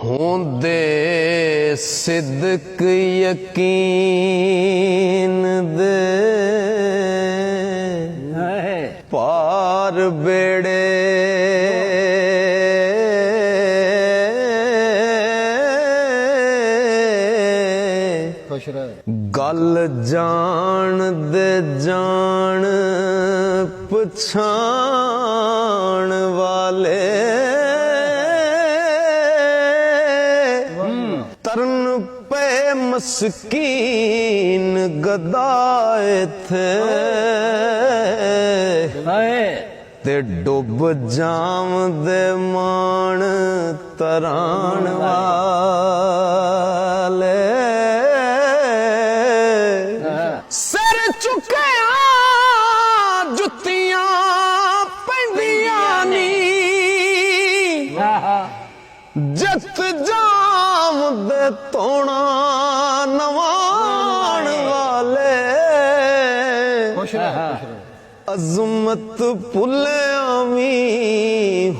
होंदे सिद्क यकीन दे पार बेड़े गल जान दे जान पछाण वाले तरन पे मस्कीन गदाए थे ते डुब जाम दे मान तराण वाले सिर चुके जुत्तियां पैंदियां नी जत जाम दे तोड़ा नवाण वाले अजमत भुलियावी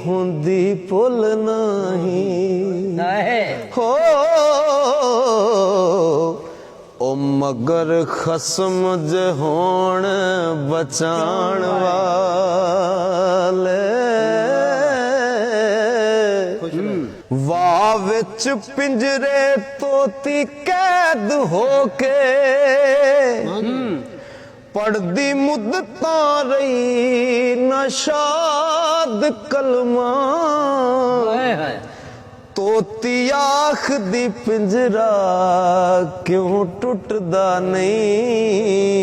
हुंदी भुल नहीं हो ओ मगर खसम ज होण बचाण वाले वाह विच पिंजरे तोती कैद होके पढ़दी मुद्दतां रही नशाद कलमा तोती आखदी पिंजरा क्यों टुटदा नहीं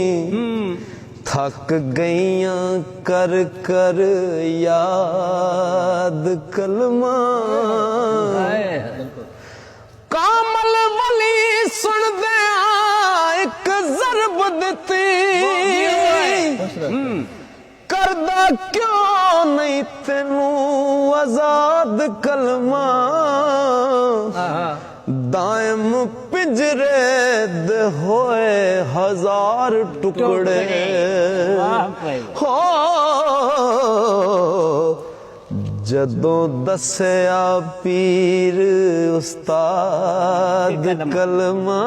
थक गईयां कर कर याद कलमा कामल वली सुन दे एक ज़रब दिती करदा क्यों नहीं तेनू आजाद कलमा दायम पिंजरे दे होए हजार टुकड़े हो जदों दस्या पीर उस्ताद कलमा